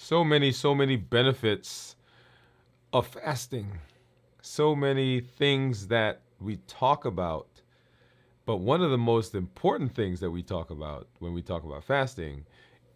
So many benefits of fasting. So many things that we talk about. But one of the most important things that we talk about when we talk about fasting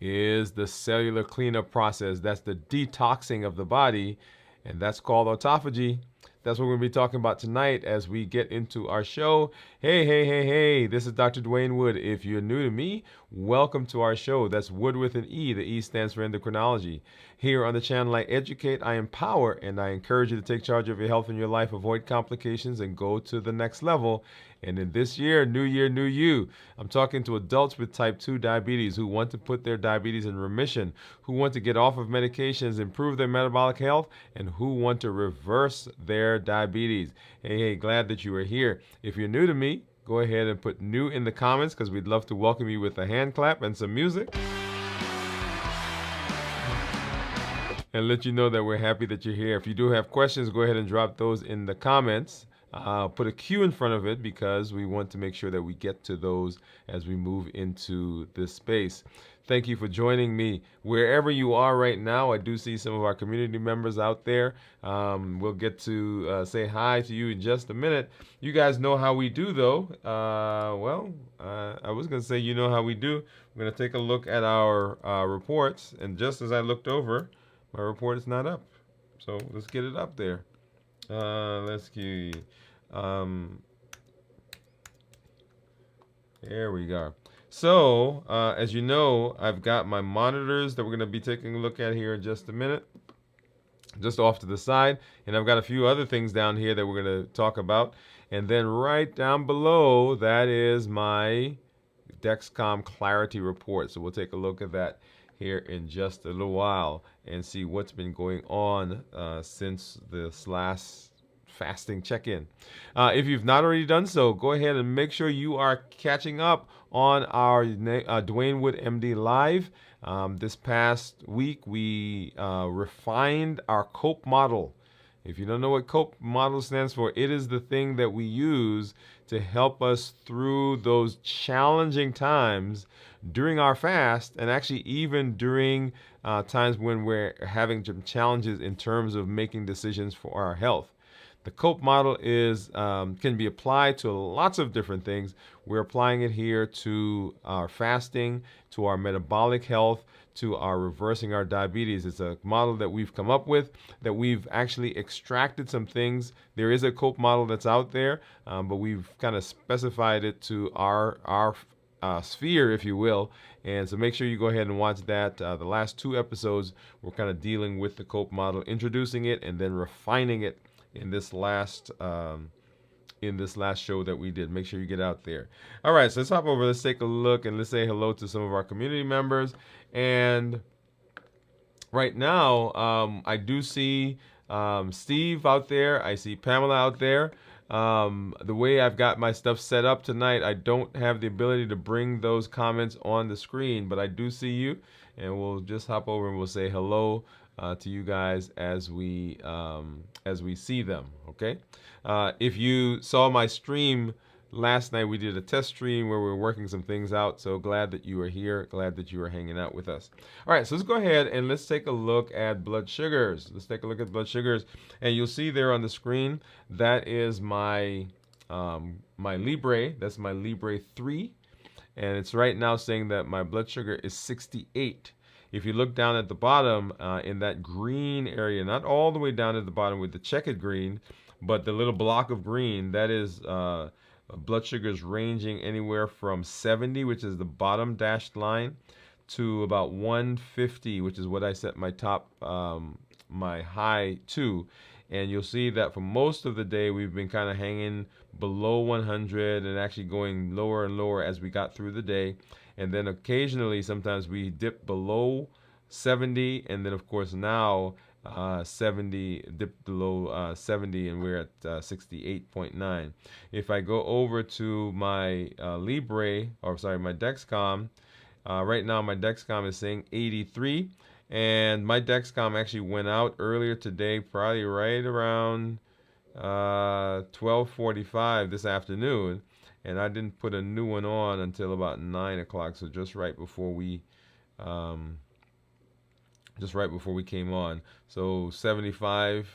is the cellular cleanup process. That's the detoxing of the body, and that's called autophagy. That's what we're going to be talking about tonight as we get into our show. Hey, this is Dr. Dwain Woode. If you're new to me, welcome to our show. That's Wood with an E. The E stands for endocrinology. Here on the channel, I educate, I empower, and I encourage you to take charge of your health and your life, avoid complications, and go to the next level. And in this year, new you, I'm talking to adults with type 2 diabetes who want to put their diabetes in remission, who want to get off of medications, improve their metabolic health, and who want to reverse their diabetes. Hey, glad that you are here. If you're new to me, go ahead and put new in the comments because we'd love to welcome you with a hand clap and some music. And let you know that we're happy that you're here. If you do have questions, go ahead and drop those in the comments. Put a Q in front of it because we want to make sure that we get to those as we move into this space. Thank you for joining me. Wherever you are right now, I do see some of our community members out there. We'll get to say hi to you in just a minute. You guys know how we do, though. I was going to say you know how we do. We're going to take a look at our reports. And just as I looked over, my report is not up. So let's get it up there. Let's see. There we go. So, as you know, I've got my monitors that we're going to be taking a look at here in just a minute, just off to the side. And I've got a few other things down here that we're going to talk about. And then right down below, that is my Dexcom Clarity report. So we'll take a look at that here in just a little while and see what's been going on since this last fasting check-in. If you've not already done so, go ahead and make sure you are catching up on our Dwain Woode MD Live. This past week, we refined our COPE model. If you don't know what COPE model stands for, it is the thing that we use to help us through those challenging times during our fast, and actually even during times when we're having some challenges in terms of making decisions for our health. The COPE model is can be applied to lots of different things. We're applying it here to our fasting, to our metabolic health, to our reversing our diabetes. It's a model that we've come up with, that we've actually extracted some things. There is a COPE model that's out there, but we've kind of specified it to our sphere, if you will. And so make sure you go ahead and watch that. The last two episodes, we're kind of dealing with the COPE model, introducing it and then refining it in this last show that we did. Make sure you get out there. All right, so let's hop over. Let's take a look and let's say hello to some of our community members. And right now, I do see Steve out there. I see Pamela out there. The way I've got my stuff set up tonight, I don't have the ability to bring those comments on the screen, but I do see you, and we'll just hop over and we'll say hello to you guys as we see them. Okay. If you saw my stream last night, we did a test stream where we were working some things out. So glad that you are here. Glad that you are hanging out with us. All right, so let's go ahead and let's take a look at blood sugars. Let's take a look at blood sugars, and you'll see there on the screen that is my my Libre. That's my Libre 3, and it's right now saying that my blood sugar is 68. If you look down at the bottom in that green area, not all the way down at the bottom with the checkered green, but the little block of green, that is blood sugars ranging anywhere from 70, which is the bottom dashed line, to about 150, which is what I set my top, my high to. And you'll see that for most of the day, we've been kind of hanging below 100 and actually going lower and lower as we got through the day. And then occasionally, sometimes we dip below 70. And then, of course, now 70, dipped below 70, and we're at 68.9. If I go over to my Libre, or sorry, my Dexcom, right now my Dexcom is saying 83. And my Dexcom actually went out earlier today, probably right around 12:45 this afternoon. And I didn't put a new one on until about 9 o'clock, so just right before we just right before we came on. So 75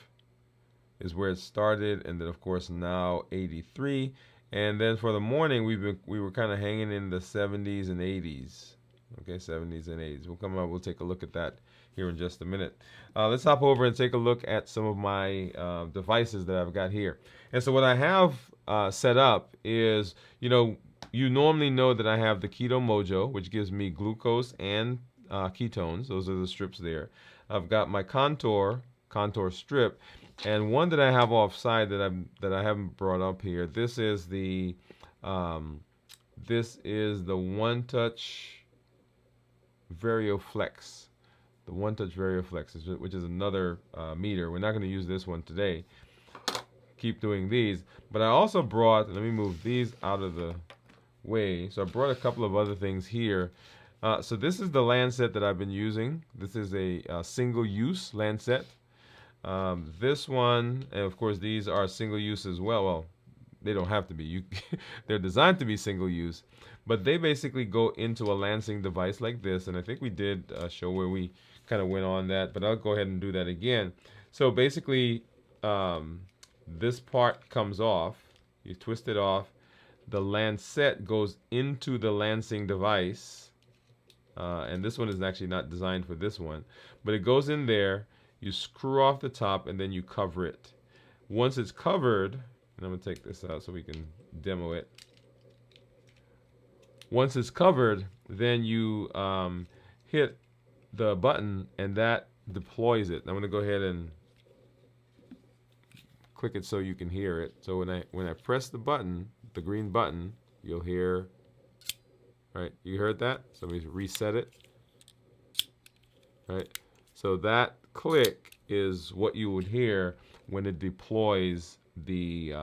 is where it started, and then of course now 83. And then for the morning, we were kind of hanging in the 70s and 80s. Okay, 70s and 80s. We'll come up. We'll take a look at that here in just a minute. Let's hop over and take a look at some of my devices that I've got here. And so what I have set up is, you normally know that I have the Keto Mojo, which gives me glucose and ketones. Those are the strips there. I've got my contour strip, and one that I have offside that I haven't brought up here. This is the One Touch VarioFlex. The One Touch VarioFlex, which is another meter. We're not going to use this one today. Keep doing these, but I also brought. Let me move these out of the way. So I brought a couple of other things here. So this is the Lancet that I've been using. This is a single-use Lancet. This one, and of course these are single-use as well. Well, they don't have to be. They're designed to be single-use, but they basically go into a lancing device like this. And I think we did a show where we kind of went on that, but I'll go ahead and do that again. So basically, this part comes off. You twist it off. The lancet goes into the lancing device. And this one is actually not designed for this one, but it goes in there. You screw off the top and then you cover it. Once it's covered, and I'm going to take this out so we can demo it. Once it's covered, then you hit the button and that deploys it. I'm going to go ahead and click it so you can hear it. So when I press the button, the green button, you'll hear, right? You heard that? So let me reset it. Right? So that click is what you would hear when it deploys the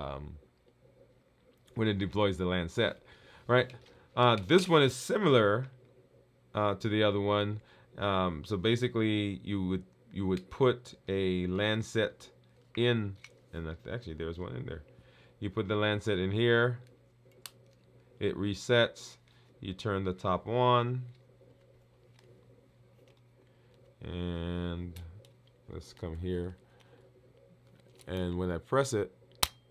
Lancet, right? This one is similar to the other one. So basically, you would put a Lancet in, and actually there's one in there. You put the Lancet in here. It resets. You turn the top on. And let's come here. And when I press it,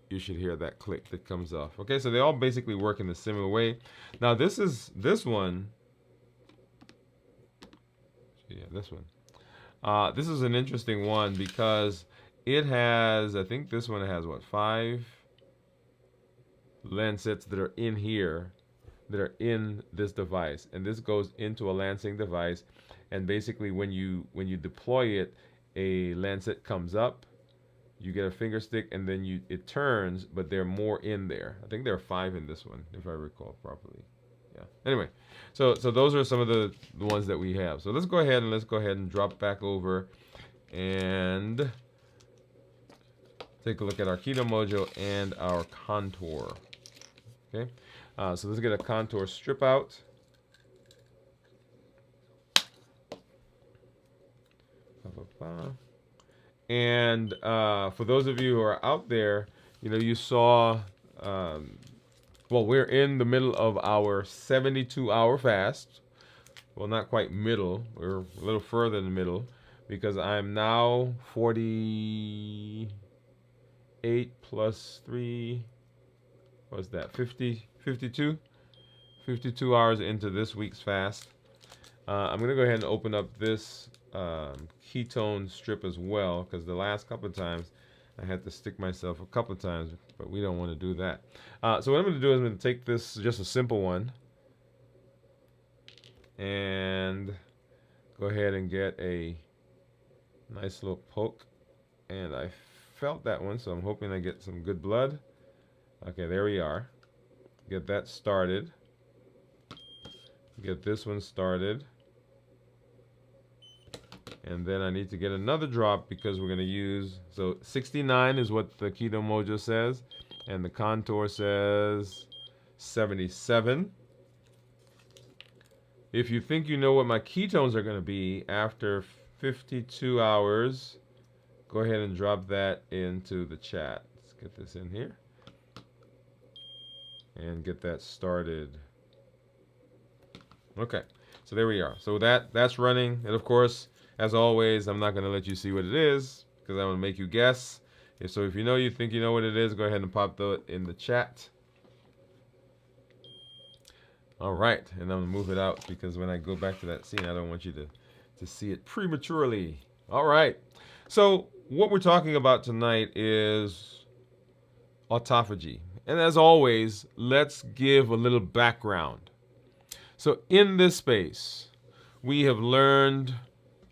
you should hear that click that comes off. Okay, so they all basically work in a similar way. Now this one. Yeah, this one. This is an interesting one because it has, I think this one has what, 5 Lancets that are in here, that are in this device, and this goes into a lancing device. And basically, when you deploy it, a Lancet comes up. You get a finger stick, and then it turns, but there are more in there. I think there are 5 in this one, if I recall properly. Yeah. Anyway, so those are some of the ones that we have. So let's go ahead and drop back over and take a look at our Keto Mojo and our contour. Okay. So let's get a contour strip out. And for those of you who are out there, you saw, well, we're in the middle of our 72-hour fast. Well, not quite middle. We're a little further in the middle because I'm now 48 plus 3. What's that? 52 hours into this week's fast. I'm going to go ahead and open up this ketone strip as well, because the last couple of times I had to stick myself a couple of times, but we don't want to do that. So what I'm going to do is I'm going to take this, just a simple one, and go ahead and get a nice little poke. And I felt that one, so I'm hoping I get some good blood. Okay, there we are. Get that started. Get this one started. And then I need to get another drop because we're going to use, so 69 is what the Keto Mojo says, and the contour says 77. If you think you know what my ketones are going to be after 52 hours, go ahead and drop that into the chat. Let's get this in here and get that started. Okay, so there we are. So that's running, and of course, As always, I'm not going to let you see what it is because I'm going to make you guess. So if you think you know what it is, go ahead and pop that in the chat. All right, and I'm going to move it out because when I go back to that scene, I don't want you to see it prematurely. All right, so what we're talking about tonight is autophagy. And as always, let's give a little background. So in this space, we have learned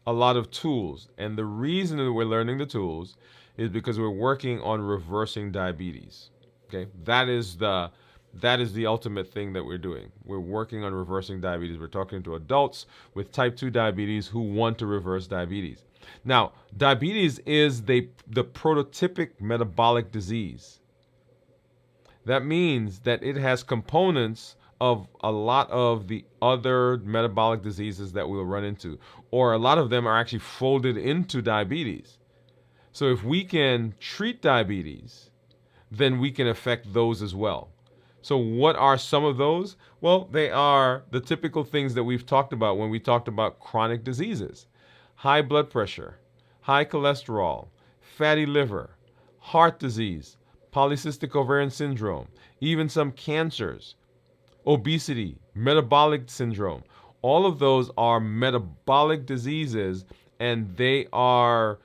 a lot of tools. And the reason that we're learning the tools is because we're working on reversing diabetes. Okay, that is the ultimate thing that we're doing. We're working on reversing diabetes. We're talking to adults with type 2 diabetes who want to reverse diabetes. Now, diabetes is the prototypic metabolic disease. That means that it has components of a lot of the other metabolic diseases that we'll run into, or a lot of them are actually folded into diabetes. So if we can treat diabetes, then we can affect those as well. So what are some of those? Well, they are the typical things that we've talked about when we talked about chronic diseases: high blood pressure, high cholesterol, fatty liver, heart disease, polycystic ovarian syndrome, even some cancers, obesity, metabolic syndrome. All of those are metabolic diseases, and they are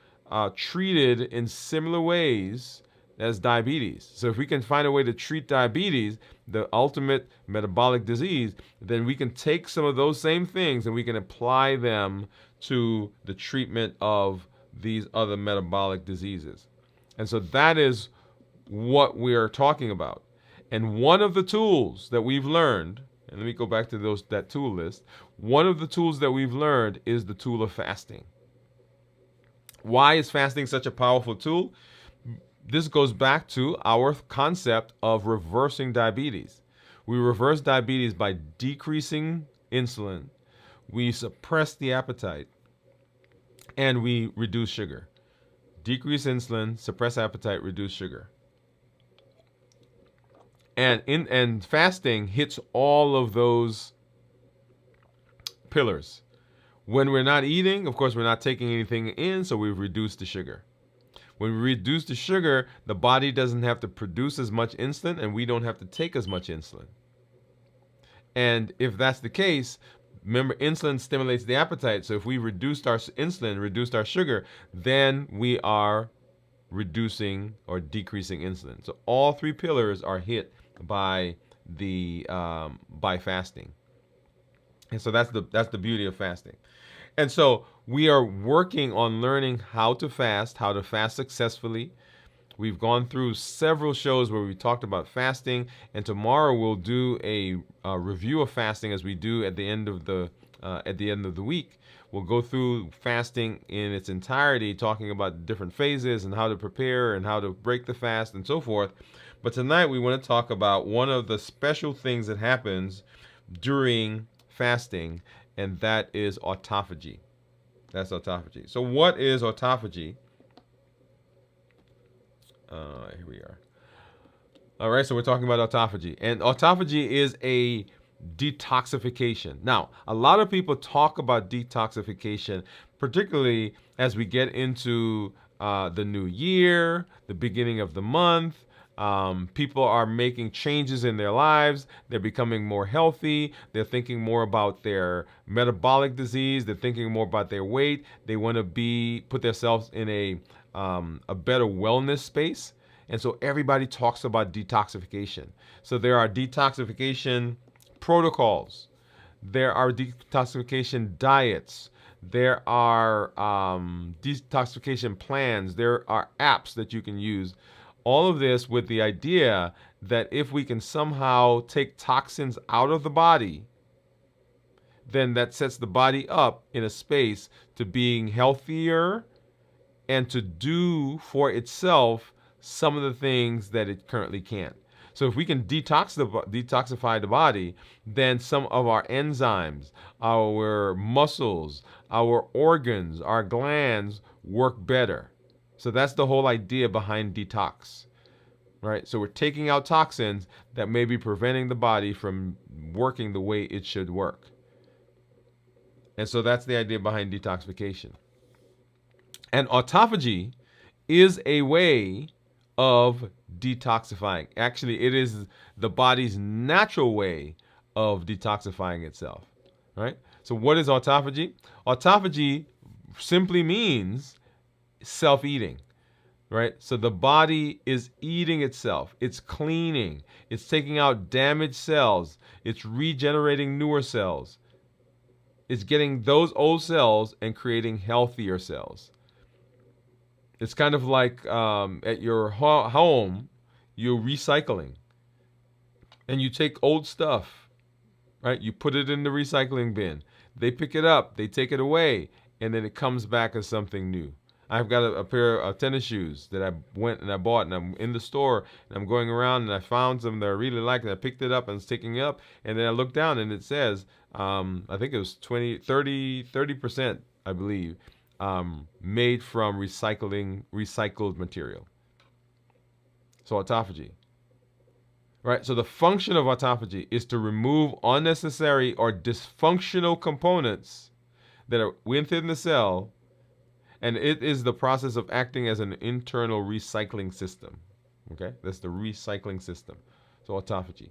treated in similar ways as diabetes. So if we can find a way to treat diabetes, the ultimate metabolic disease, then we can take some of those same things and we can apply them to the treatment of these other metabolic diseases. And so that is what we are talking about. And one of the tools that we've learned, and let me go back to that tool list. One of the tools that we've learned is the tool of fasting. Why is fasting such a powerful tool? This goes back to our concept of reversing diabetes. We reverse diabetes by decreasing insulin, we suppress the appetite, and we reduce sugar. Decrease insulin, suppress appetite, reduce sugar. And fasting hits all of those pillars. When we're not eating, of course, we're not taking anything in, so we've reduced the sugar. When we reduce the sugar, the body doesn't have to produce as much insulin, and we don't have to take as much insulin. And if that's the case, remember, insulin stimulates the appetite. So if we reduced our insulin, reduced our sugar, then we are reducing or decreasing insulin. So all three pillars are hit by fasting. And so that's the beauty of fasting. And so we are working on learning how to fast successfully. We've gone through several shows where we talked about fasting, and tomorrow we'll do a review of fasting as we do at the end of the week. We'll go through fasting in its entirety, talking about different phases and how to prepare and how to break the fast and so forth. But tonight we want to talk about one of the special things that happens during fasting, and that is autophagy. That's autophagy. So what is autophagy? Here we are. All right, so we're talking about autophagy. And autophagy is a detoxification. Now, a lot of people talk about detoxification, particularly as we get into the new year, the beginning of the month. People are making changes in their lives. They're becoming more healthy. They're thinking more about their metabolic disease. They're thinking more about their weight. They want to put themselves in a better wellness space. And so everybody talks about detoxification. So there are detoxification protocols. There are detoxification diets. There are detoxification plans. There are apps that you can use. All of this with the idea that if we can somehow take toxins out of the body, then that sets the body up in a space to being healthier and to do for itself some of the things that it currently can't. So if we can detoxify the body, then some of our enzymes, our muscles, our organs, our glands work better. So that's the whole idea behind detox, right? So we're taking out toxins that may be preventing the body from working the way it should work. And so that's the idea behind detoxification. And autophagy is a way of detoxifying. Actually, it is the body's natural way of detoxifying itself, right? So what is autophagy? Autophagy simply means self-eating, right? So the body is eating itself. It's cleaning. It's taking out damaged cells. It's regenerating newer cells. It's getting those old cells and creating healthier cells. It's kind of like at your home, you're recycling, and you take old stuff, right? You put it in the recycling bin. They pick it up, they take it away, and then it comes back as something new. I've got a pair of tennis shoes that I went and I bought, and I'm in the store, and I'm going around, and I found some that I really like, and I picked it up and was taking it up, and then I looked down, and it says, I think it was 30%, I believe, made from recycled material. So autophagy. Right? So the function of autophagy is to remove unnecessary or dysfunctional components that are within the cell, and it is the process of acting as an internal recycling system. Okay? That's the recycling system. So autophagy.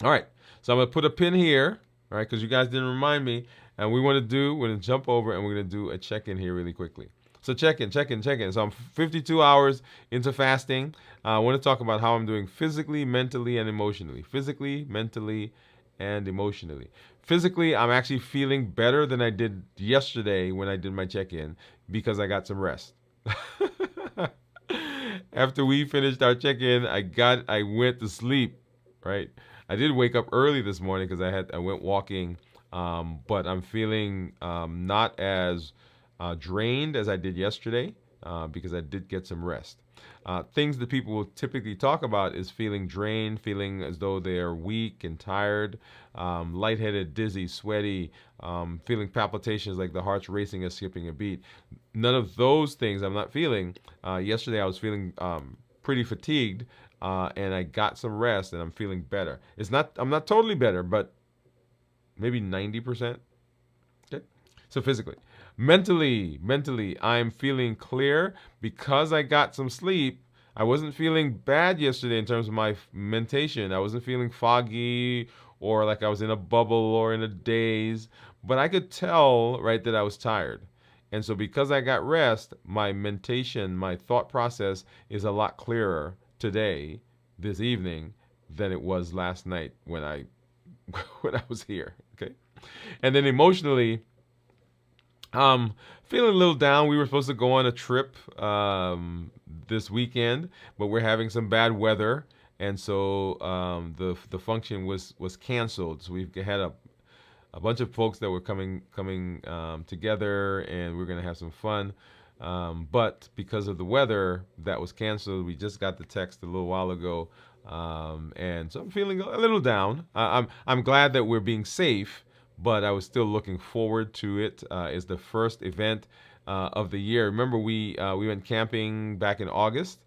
All right. So I'm going to put a pin here, all right, because you guys didn't remind me. And we're going to jump over and we're going to do a check-in here really quickly. So check-in. So I'm 52 hours into fasting. I want to talk about how I'm doing physically, mentally, and emotionally. Physically, mentally, and emotionally. Physically, I'm actually feeling better than I did yesterday when I did my check-in because I got some rest. After we finished our check-in, I went to sleep, right? I did wake up early this morning because I went walking, but I'm feeling not as drained as I did yesterday because I did get some rest. Things that people will typically talk about is feeling drained, feeling as though they are weak and tired, lightheaded, dizzy, sweaty, feeling palpitations like the heart's racing or skipping a beat. None of those things I'm not feeling. Yesterday I was feeling pretty fatigued, and I got some rest and I'm feeling better. I'm not totally better, but maybe 90%. Okay. So physically. Mentally, I'm feeling clear because I got some sleep. I wasn't feeling bad yesterday in terms of my mentation. I wasn't feeling foggy or like I was in a bubble or in a daze, but I could tell, right, that I was tired. And so because I got rest, my mentation, my thought process is a lot clearer today, this evening, than it was last night when I was here. Okay. And then emotionally, feeling a little down. We were supposed to go on a trip this weekend, but we're having some bad weather, and so the function was canceled. So we've had a bunch of folks that were coming together, and we're gonna have some fun. But because of the weather, that was canceled. We just got the text a little while ago, and so I'm feeling a little down. I'm glad that we're being safe, but I was still looking forward to it. It's the first event of the year. Remember, we went camping back in August.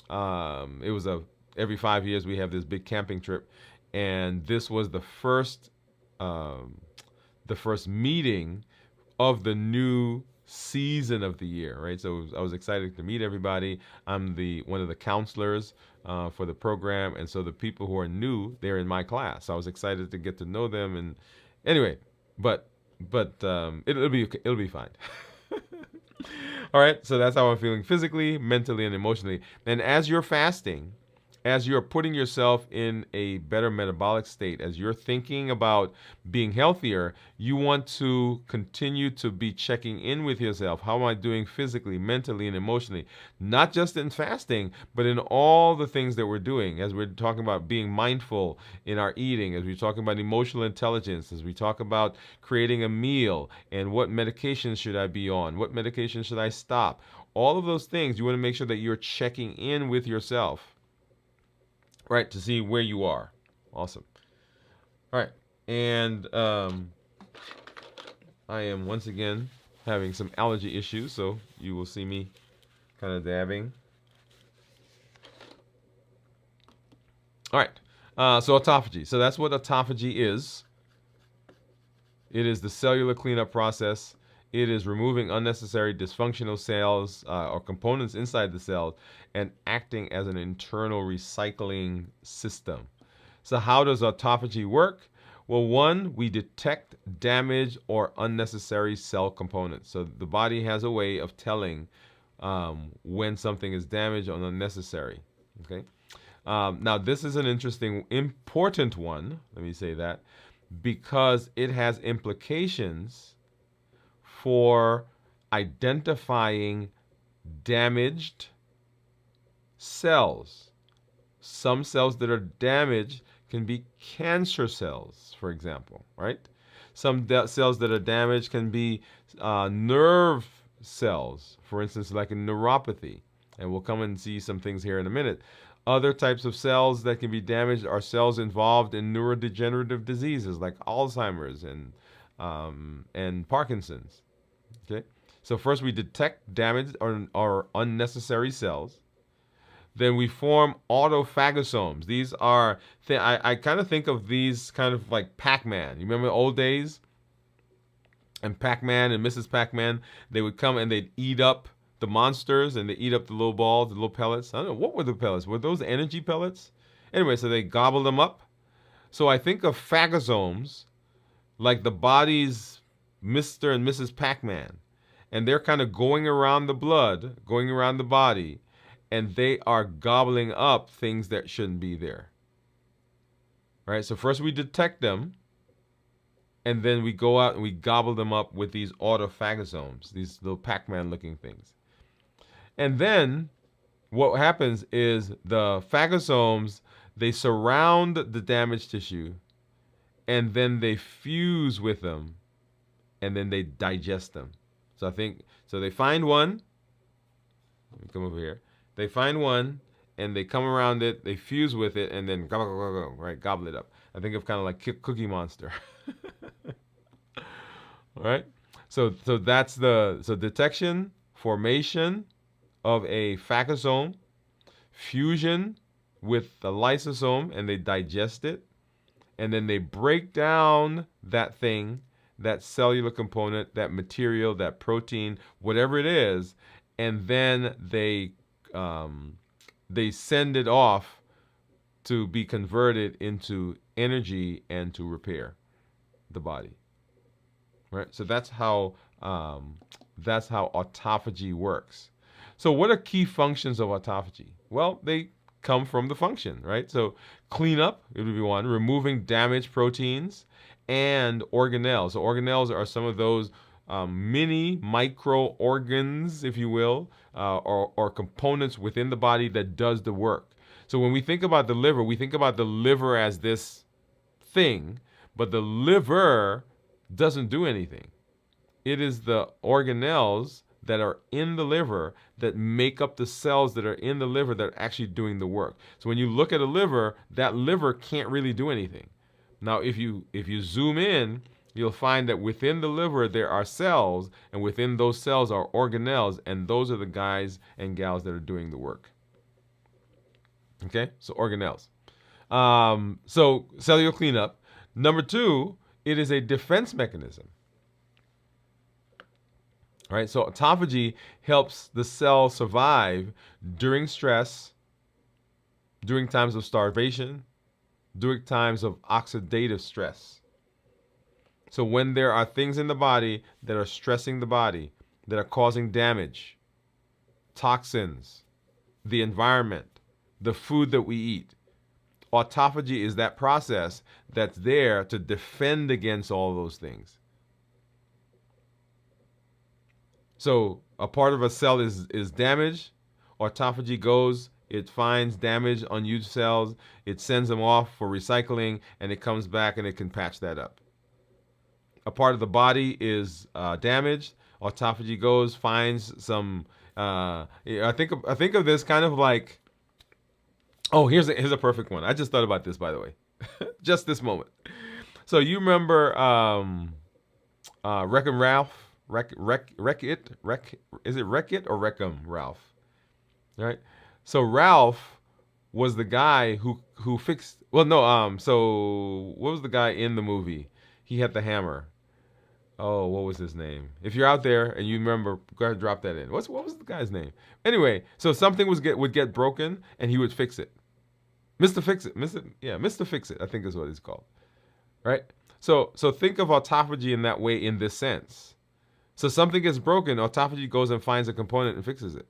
It was every 5 years we have this big camping trip, and this was the first meeting of the new season of the year, right? So I was excited to meet everybody. I'm one of the counselors for the program, and so the people who are new, they're in my class. So I was excited to get to know them. And anyway, but it'll be fine. All right, so that's how I'm feeling physically, mentally, and emotionally. And as you're fasting, as you're putting yourself in a better metabolic state, as you're thinking about being healthier, you want to continue to be checking in with yourself. How am I doing physically, mentally, and emotionally? Not just in fasting, but in all the things that we're doing. As we're talking about being mindful in our eating, as we're talking about emotional intelligence, as we talk about creating a meal, and what medications should I be on? What medications should I stop? All of those things, you want to make sure that you're checking in with yourself, right, to see where you are. Awesome. All right. And I am once again having some allergy issues, so you will see me kind of dabbing. All right. So autophagy. So that's what autophagy is. It is the cellular cleanup process. it is removing unnecessary dysfunctional cells or components inside the cells and acting as an internal recycling system. So, how does autophagy work? Well, one, we detect damage or unnecessary cell components. So, the body has a way of telling when something is damaged or unnecessary. Okay. Now, this is an interesting, important one. Let me say that because it has implications for identifying damaged cells. Some cells that are damaged can be cancer cells, for example, right? Some cells that are damaged can be nerve cells, for instance, like in neuropathy. And we'll come and see some things here in a minute. Other types of cells that can be damaged are cells involved in neurodegenerative diseases like Alzheimer's and Parkinson's. Okay, so first we detect damaged or unnecessary cells. Then we form autophagosomes. These are, I kind of think of these kind of like Pac-Man. You remember the old days? And Pac-Man and Mrs. Pac-Man, they would come and they'd eat up the monsters and they eat up the little balls, the little pellets. I don't know, what were the pellets? Were those energy pellets? Anyway, so they gobble them up. So I think of phagosomes like the body's Mr. and Mrs. Pac-Man. And they're kind of going around the blood, going around the body, and they are gobbling up things that shouldn't be there. Right? So first we detect them, and then we go out and we gobble them up with these autophagosomes, these little Pac-Man looking things. And then what happens is the phagosomes, they surround the damaged tissue, and then they fuse with them, and then they digest them. So they find one. Let me come over here. They find one, and they come around it, they fuse with it, and then gobble it up. I think of kind of like Cookie Monster. All right. So that's the detection, formation of a phagosome, fusion with the lysosome, and they digest it, and then they break down that thing, that cellular component, that material, that protein, whatever it is, and then they send it off to be converted into energy and to repair the body. Right? So that's how autophagy works. So what are key functions of autophagy? Well, they come from the function, right? So cleanup, it would be one, removing damaged proteins and organelles. So organelles are some of those mini micro organs, if you will, or components within the body that does the work. So when we think about the liver, we think about the liver as this thing, but the liver doesn't do anything. It is the organelles that are in the liver that make up the cells that are in the liver that are actually doing the work. So when you look at a liver, that liver can't really do anything. Now, if you zoom in, you'll find that within the liver there are cells, and within those cells are organelles, and those are the guys and gals that are doing the work. Okay, so organelles. So cellular cleanup. Number two, it is a defense mechanism. All right, so autophagy helps the cell survive during stress, during times of starvation, during times of oxidative stress. So when there are things in the body that are stressing the body, that are causing damage, toxins, the environment, the food that we eat, autophagy is that process that's there to defend against all those things. So a part of a cell is damaged, autophagy goes, it finds damaged, unused cells, it sends them off for recycling, and it comes back and it can patch that up. A part of the body is damaged, autophagy goes, finds some, I think of this kind of like, oh, here's a perfect one. I just thought about this, by the way, just this moment. So you remember Wreck-It Ralph? Is it Wreck-It or Wreck-'em Ralph? Right? So Ralph was the guy who fixed, well, no, so what was the guy in the movie? He had the hammer. Oh, what was his name? If you're out there and you remember, go ahead and drop that in. What was the guy's name? Anyway, so something would get broken and he would fix it. Mr. Fix It. Mr. Fix It, I think is what he's called. Right? So think of autophagy in that way in this sense. So something gets broken, autophagy goes and finds a component and fixes it.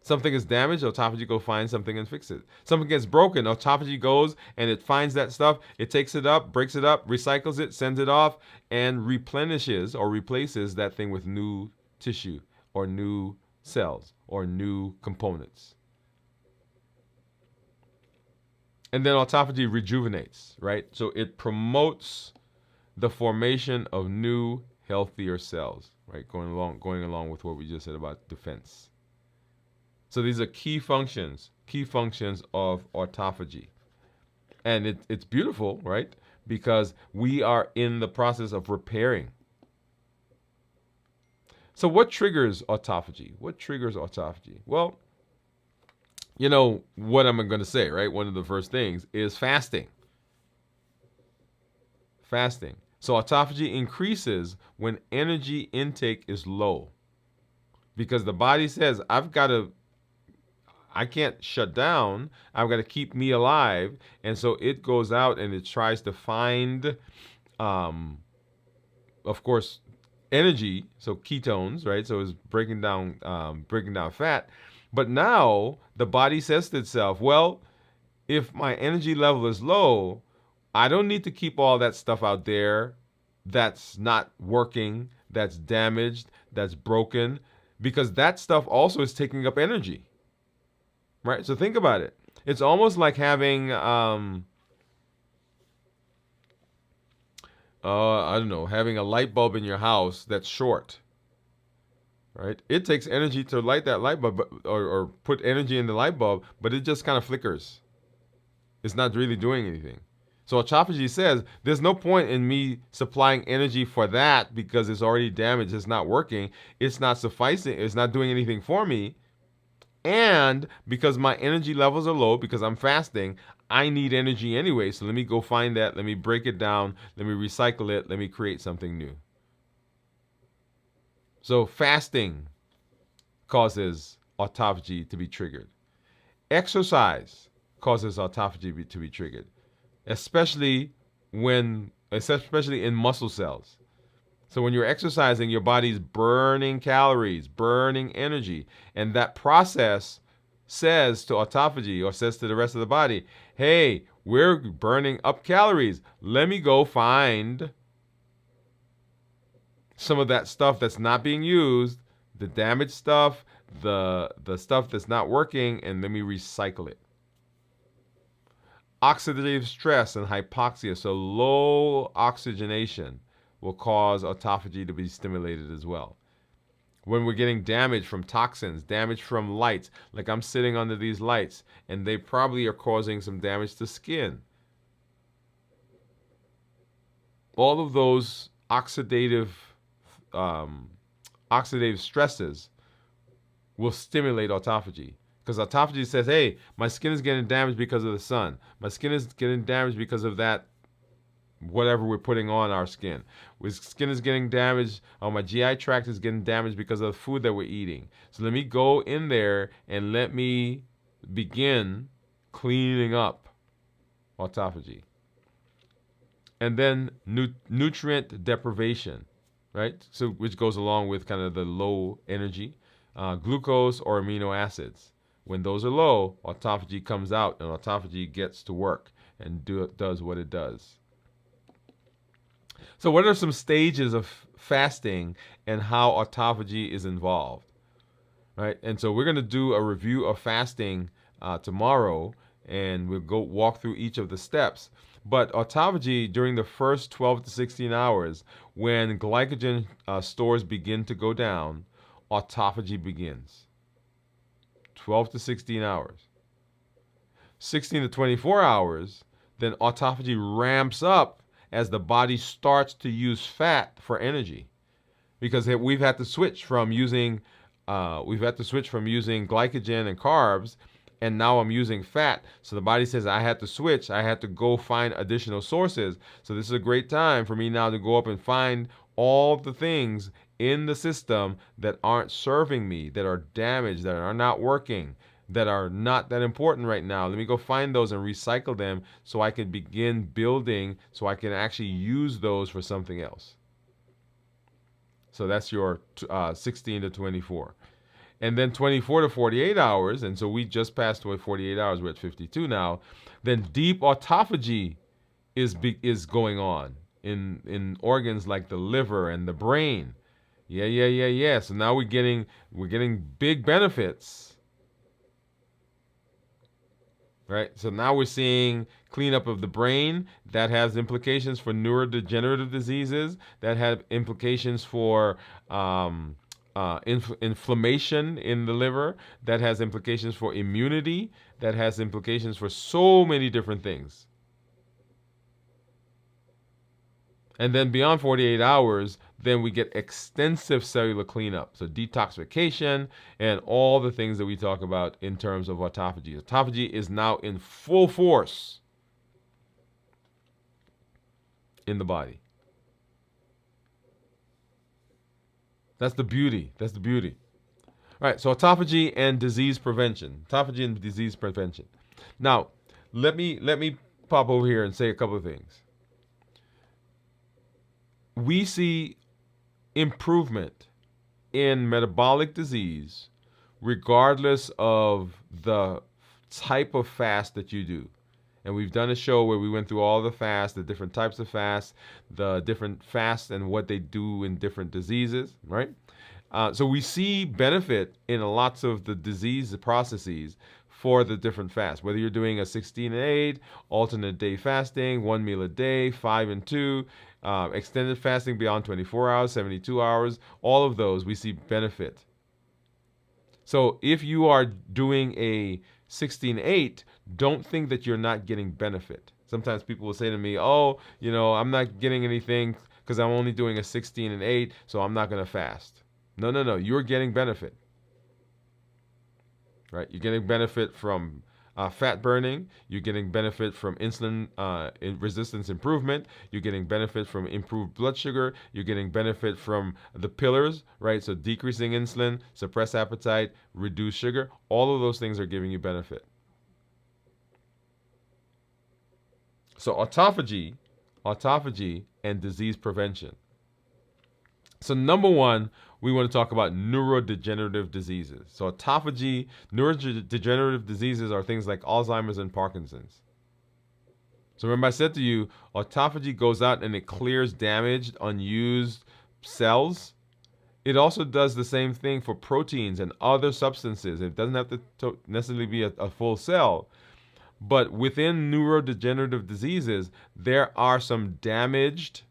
Something is damaged, autophagy goes find something and fix it. Something gets broken, autophagy goes and it finds that stuff, it takes it up, breaks it up, recycles it, sends it off, and replenishes or replaces that thing with new tissue or new cells or new components. And then autophagy rejuvenates, right? So it promotes the formation of new, healthier cells, right? Going along with what we just said about defense. So these are key functions of autophagy. And it's beautiful, right? Because we are in the process of repairing. So what triggers autophagy? What triggers autophagy? Well, you know what I'm going to say, right? One of the first things is fasting. Fasting. So autophagy increases when energy intake is low. Because the body says, I can't shut down. I've got to keep me alive. And so it goes out and it tries to find, of course, energy. So ketones, right? So it's breaking down fat. But now the body says to itself, well, if my energy level is low, I don't need to keep all that stuff out there that's not working, that's damaged, that's broken, because that stuff also is taking up energy. Right? So think about it. It's almost like having, I don't know, having a light bulb in your house that's short. Right? It takes energy to light that light bulb or put energy in the light bulb, but it just kind of flickers. It's not really doing anything. So autophagy says there's no point in me supplying energy for that because it's already damaged. It's not working. It's not sufficing. It's not doing anything for me. And because my energy levels are low, because I'm fasting, I need energy anyway. So let me go find that. Let me break it down. Let me recycle it. Let me create something new. So fasting causes autophagy to be triggered. Exercise causes autophagy to be triggered, especially in muscle cells. So when you're exercising, your body's burning calories, burning energy. And that process says to autophagy or says to the rest of the body, hey, we're burning up calories. Let me go find some of that stuff that's not being used, the damaged stuff, the stuff that's not working, and let me recycle it. Oxidative stress and hypoxia, so low oxygenation, will cause autophagy to be stimulated as well. When we're getting damage from toxins, damage from lights, like I'm sitting under these lights, and they probably are causing some damage to skin. All of those oxidative stresses will stimulate autophagy. Because autophagy says, hey, my skin is getting damaged because of the sun. My skin is getting damaged because of that whatever we're putting on our skin. My skin is getting damaged, or my GI tract is getting damaged because of the food that we're eating. So let me go in there and let me begin cleaning up autophagy. And then nutrient deprivation, right? So which goes along with kind of the low energy, glucose or amino acids. When those are low, autophagy comes out and autophagy gets to work and does what it does. So what are some stages of fasting and how autophagy is involved? Right? And so we're going to do a review of fasting tomorrow, and we'll go walk through each of the steps. But autophagy during the first 12 to 16 hours, when glycogen stores begin to go down, autophagy begins. 12 to 16 hours. 16 to 24 hours, then autophagy ramps up as the body starts to use fat for energy, because we've had to switch from using glycogen and carbs, and now I'm using fat. So the body says I had to switch. I had to go find additional sources. So this is a great time for me now to go up and find all the things in the system that aren't serving me, that are damaged, that are not working, that are not that important right now. Let me go find those and recycle them so I can begin building, so I can actually use those for something else. So that's your 16 to 24. And then 24 to 48 hours, and so we just passed 48 hours, we're at 52 now. Then deep autophagy is going on in organs like the liver and the brain. Yeah. So now we're getting big benefits, right? So now we're seeing cleanup of the brain that has implications for neurodegenerative diseases, that have implications for inflammation in the liver, that has implications for immunity, that has implications for so many different things. And then beyond 48 hours, then we get extensive cellular cleanup. So detoxification and all the things that we talk about in terms of autophagy. Autophagy is now in full force in the body. That's the beauty. That's the beauty. All right, so autophagy and disease prevention. Autophagy and disease prevention. Now, let me pop over here and say a couple of things. We see improvement in metabolic disease regardless of the type of fast that you do. And we've done a show where we went through all the fasts, the different types of fasts, the different fasts and what they do in different diseases, right? So we see benefit in lots of the disease processes for the different fasts. Whether you're doing a 16 and 8, alternate day fasting, 1 meal a day, 5 and 2, extended fasting beyond 24 hours, 72 hours, all of those we see benefit. So if you are doing a 16-8, don't think that you're not getting benefit. Sometimes people will say to me, oh, I'm not getting anything because I'm only doing a 16 and 8, so I'm not going to fast. No. You're getting benefit. Right? You're getting benefit from fat burning. You're getting benefit from insulin resistance improvement. You're getting benefit from improved blood sugar. You're getting benefit from the pillars, right? So decreasing insulin, suppress appetite, reduce sugar. All of those things are giving you benefit. So autophagy, and disease prevention. So number one, we want to talk about neurodegenerative diseases. So autophagy, neurodegenerative diseases are things like Alzheimer's and Parkinson's. So remember I said to you, autophagy goes out and it clears damaged, unused cells. It also does the same thing for proteins and other substances. It doesn't have to necessarily be a full cell. But within neurodegenerative diseases, there are some damaged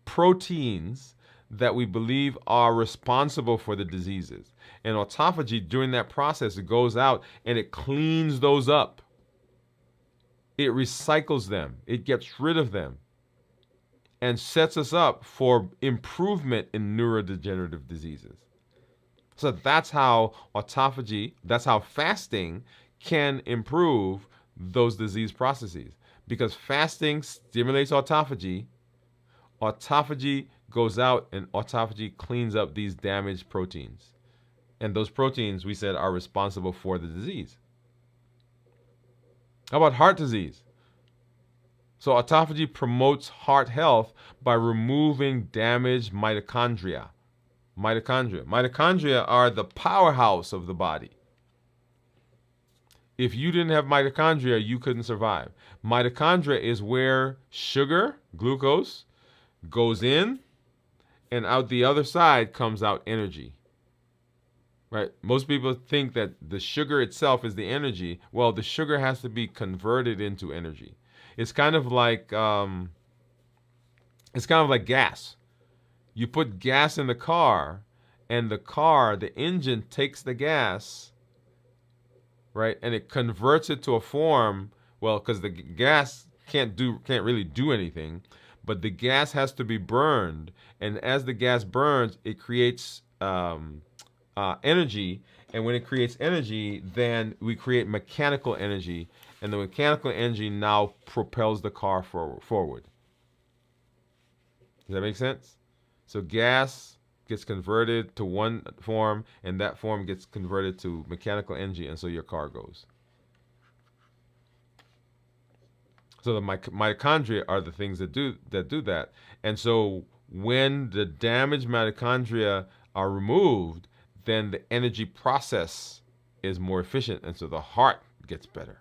proteins that we believe are responsible for the diseases. And autophagy, during that process, it goes out and it cleans those up. It recycles them. It gets rid of them and sets us up for improvement in neurodegenerative diseases. So that's how autophagy, that's how fasting can improve those disease processes. Because fasting stimulates autophagy. Autophagy goes out and autophagy cleans up these damaged proteins. And those proteins, we said, are responsible for the disease. How about heart disease? So autophagy promotes heart health by removing damaged mitochondria. Mitochondria are the powerhouse of the body. If you didn't have mitochondria, you couldn't survive. Mitochondria is where sugar, glucose, goes in, and out the other side comes out energy. Right? Most people think that the sugar itself is the energy. Well, the sugar has to be converted into energy. It's kind of like gas. You put gas in the car, and the engine takes the gas, right, and it converts it to a form. Well, because the gas can't really do anything. But the gas has to be burned, and as the gas burns, it creates energy, and when it creates energy, then we create mechanical energy, and the mechanical energy now propels the car forward. Does that make sense? So gas gets converted to one form, and that form gets converted to mechanical energy, and so your car goes. So the mitochondria are the things that do that. And so when the damaged mitochondria are removed, then the energy process is more efficient, and so the heart gets better.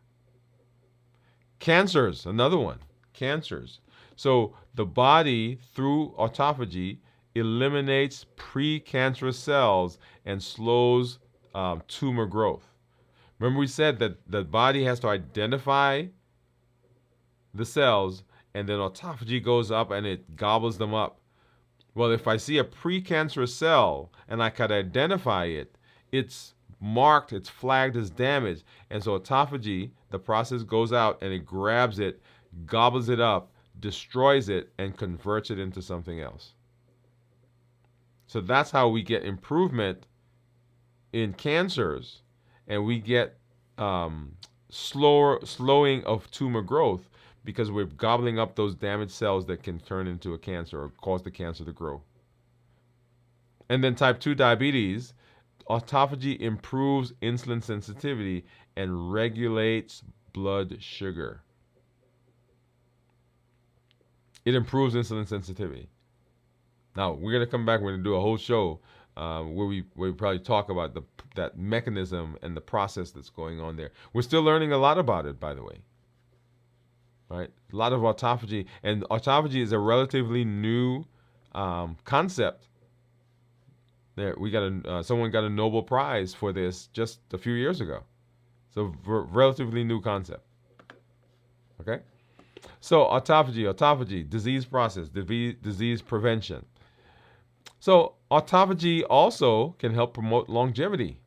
Cancers, another one. Cancers. So the body, through autophagy, eliminates precancerous cells and slows tumor growth. Remember, we said that the body has to identify the cells, and then autophagy goes up and it gobbles them up. Well, if I see a precancerous cell and I can identify it, it's marked, it's flagged as damaged. And so autophagy, the process goes out and it grabs it, gobbles it up, destroys it, and converts it into something else. So that's how we get improvement in cancers, and we get slowing of tumor growth because we're gobbling up those damaged cells that can turn into a cancer or cause the cancer to grow. And then type 2 diabetes, autophagy improves insulin sensitivity and regulates blood sugar. It improves insulin sensitivity. Now, we're going to come back, we're going to do a whole show where we probably talk about that mechanism and the process that's going on there. We're still learning a lot about it, by the way. Right? A lot of autophagy, and autophagy is a relatively new concept. There, we got someone got a Nobel Prize for this just a few years ago. So relatively new concept. Okay, so autophagy, disease process, disease prevention. So autophagy also can help promote longevity.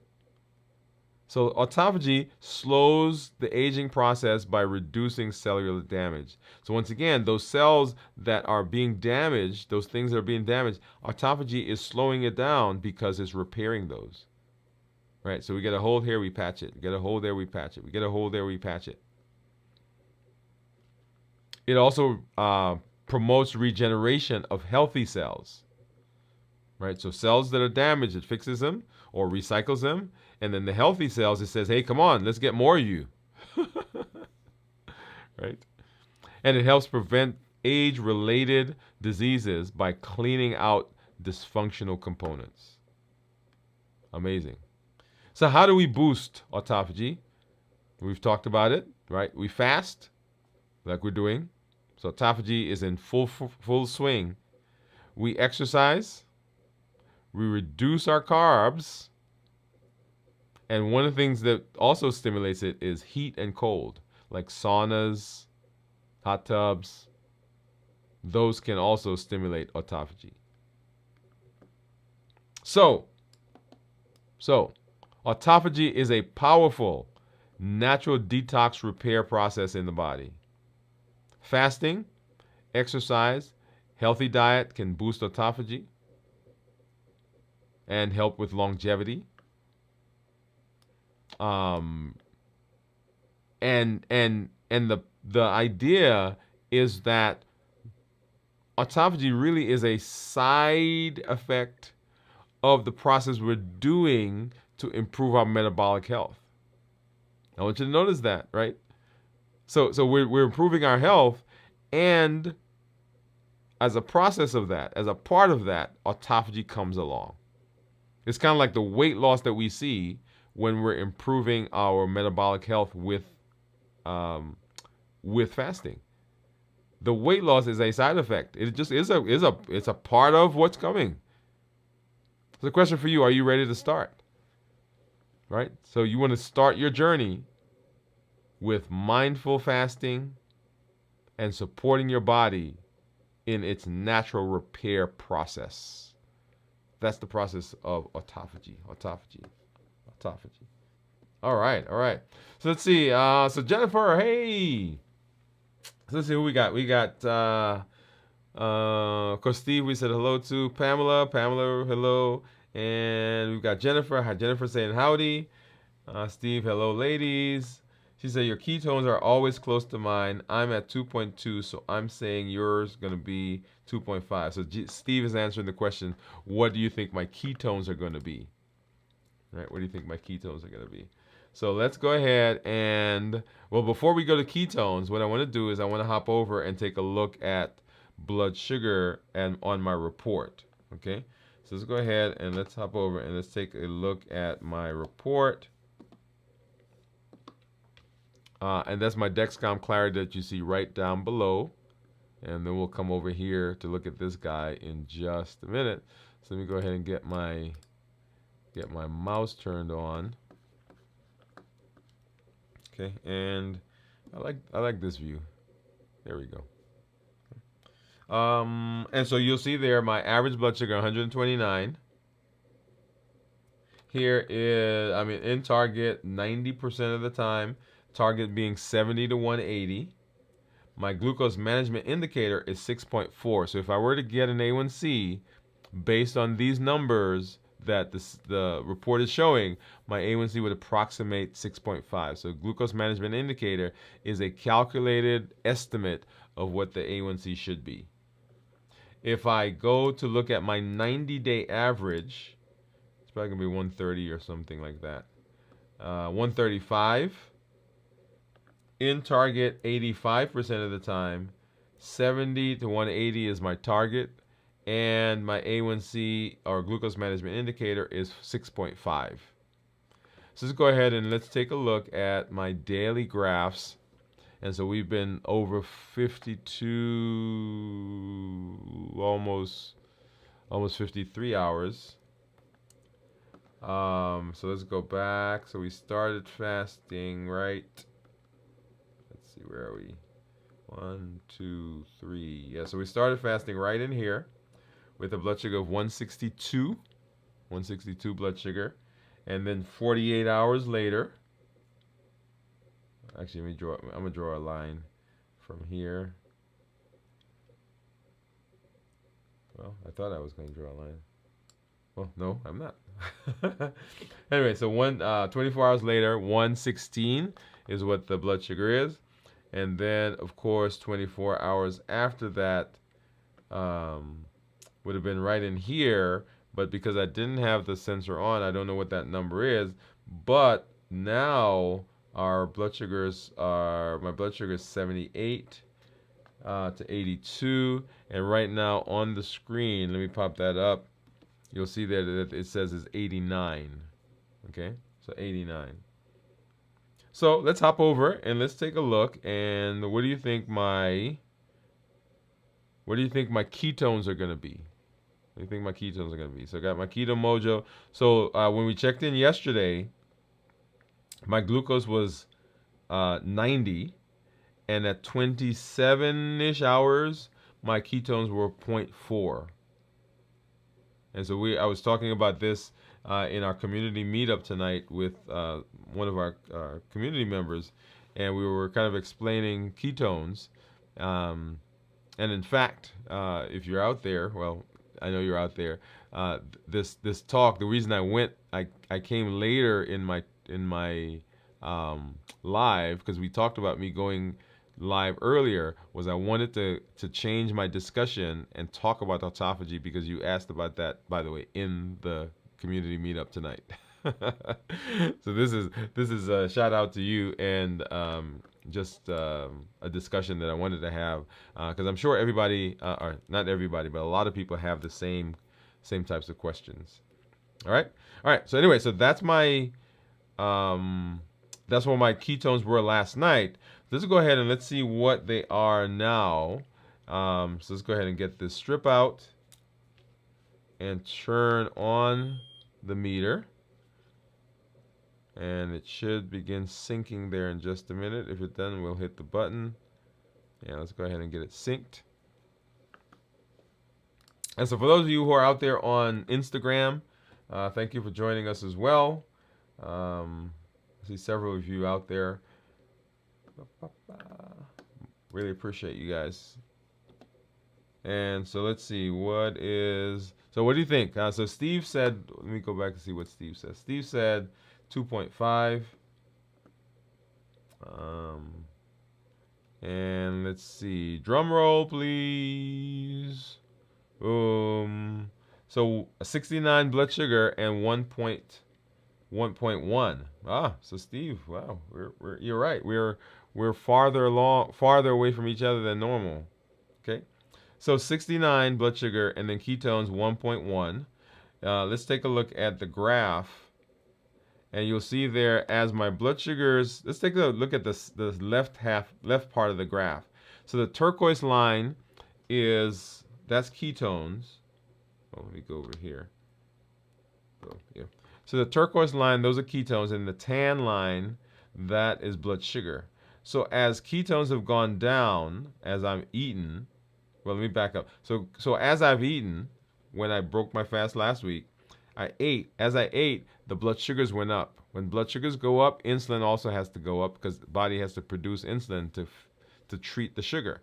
So autophagy slows the aging process by reducing cellular damage. So once again, those cells that are being damaged, those things that are being damaged, autophagy is slowing it down because it's repairing those. Right? So we get a hole here, we patch it. We get a hole there, we patch it. We get a hole there, we patch it. It also promotes regeneration of healthy cells. Right? So cells that are damaged, it fixes them or recycles them. And then the healthy cells, it says, hey, come on, let's get more of you. Right? And it helps prevent age-related diseases by cleaning out dysfunctional components. Amazing. So how do we boost autophagy? We've talked about it, right? We fast, like we're doing. So autophagy is in full swing. We exercise. We reduce our carbs. And one of the things that also stimulates it is heat and cold, like saunas, hot tubs. Those can also stimulate autophagy. So autophagy is a powerful natural detox repair process in the body. Fasting, exercise, healthy diet can boost autophagy and help with longevity. And the idea is that autophagy really is a side effect of the process we're doing to improve our metabolic health. I want you to notice that, right? So we're improving our health, and as a process of that, as a part of that, autophagy comes along. It's kind of like the weight loss that we see when we're improving our metabolic health with fasting. The weight loss is a side effect. It just is it's a part of what's coming. So the question for you, are you ready to start? Right? So you want to start your journey with mindful fasting and supporting your body in its natural repair process. That's the process of autophagy. All right. So let's see. So Jennifer, hey. So let's see who we got. We got, of course, Steve, we said hello to. Pamela, hello. And we've got Jennifer. Hi, Jennifer saying howdy. Steve, hello, ladies. She said your ketones are always close to mine. I'm at 2.2, so I'm saying yours going to be 2.5. So Steve is answering the question, what do you think my ketones are going to be? Right? What do you think my ketones are going to be? So let's go ahead and, well, before we go to ketones, what I want to do is I want to hop over and take a look at blood sugar and on my report. Okay? So let's go ahead and let's hop over and let's take a look at my report. And that's my Dexcom Clarity that you see right down below. And then we'll come over here to look at this guy in just a minute. So let me go ahead and get my mouse turned on. Okay, and I like this view. There we go. And so you'll see there my average blood sugar 129. Here is, I mean, in target 90% of the time, target being 70 to 180. My glucose management indicator is 6.4. So if I were to get an A1C based on these numbers that the report is showing, my A1C would approximate 6.5. So glucose management indicator is a calculated estimate of what the A1C should be. If I go to look at my 90-day average, it's probably going to be 130 or something like that. 135. In target 85% of the time. 70 to 180 is my target. And my A1C, or glucose management indicator, is 6.5. So let's go ahead and let's take a look at my daily graphs. And so we've been over 52, almost 53 hours. So let's go back. So we started fasting, right? Let's see, where are we? 1, 2, 3. Yeah, so we started fasting right in here with a blood sugar of 162 blood sugar. And then 48 hours later, actually, I'm gonna draw a line from here. Well, I thought I was gonna draw a line. Well, no, I'm not. Anyway, so 24 hours later, 116 is what the blood sugar is. And then, of course, 24 hours after that would have been right in here. But because I didn't have the sensor on, I don't know what that number is. But now our blood sugars are, my blood sugar is 78 to 82. And right now on the screen, let me pop that up. You'll see there that it says is 89. Okay, so 89. So let's hop over and let's take a look. And what do you think my ketones are going to be? What do you think my ketones are going to be? So I got my Keto Mojo. So when we checked in yesterday, my glucose was 90. And at 27-ish hours, my ketones were 0.4. And so I was talking about this in our community meetup tonight with one of our community members, and we were kind of explaining ketones. And in fact, if you're out there, well, I know you're out there. This talk, the reason I came later in my live, because we talked about me going live earlier, was I wanted to change my discussion and talk about autophagy, because you asked about that, by the way, in the community meetup tonight. So this is a shout out to you, and just a discussion that I wanted to have, because I'm sure everybody, or not everybody, but a lot of people have the same types of questions. All right. So anyway, so that's my that's what my ketones were last night. Let's go ahead and let's see what they are now. So let's go ahead and get this strip out and turn on the meter. And it should begin syncing there in just a minute. If it doesn't, we'll hit the button. Yeah, let's go ahead and get it synced. And so for those of you who are out there on Instagram, thank you for joining us as well. I see several of you out there. Really appreciate you guys. And so let's see, what do you think? So Steve said, let me go back and see what Steve said. Steve said 2.5. Um, and let's see. Drum roll, please. So 69 blood sugar and 1.1. So Steve, wow, you're right. We're farther away from each other than normal. Okay. So 69 blood sugar and then ketones 1.1. Let's take a look at the graph, and you'll see there as my blood sugars. Let's take a look at the left part of the graph. So the turquoise line that's ketones. Oh, let me go over here. Oh, yeah. So the turquoise line, those are ketones, and the tan line, that is blood sugar. So as ketones have gone down, as I'm eating, well, let me back up. So as I've eaten, when I broke my fast last week, I ate. As I ate, the blood sugars went up. When blood sugars go up, insulin also has to go up because the body has to produce insulin to treat the sugar.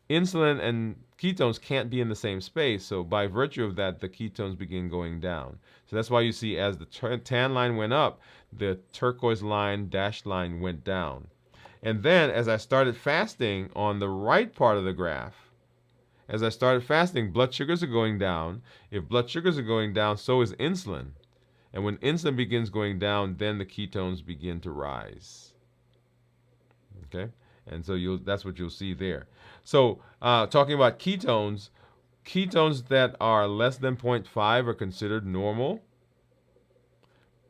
Insulin and ketones can't be in the same space, so by virtue of that, the ketones begin going down. So that's why you see as the tan line went up, the turquoise line, dashed line went down. And then as I started fasting on the right part of the graph, as I started fasting, blood sugars are going down. If blood sugars are going down, so is insulin. And when insulin begins going down, then the ketones begin to rise. Okay? And so that's what you'll see there. So talking about ketones, ketones that are less than 0.5 are considered normal.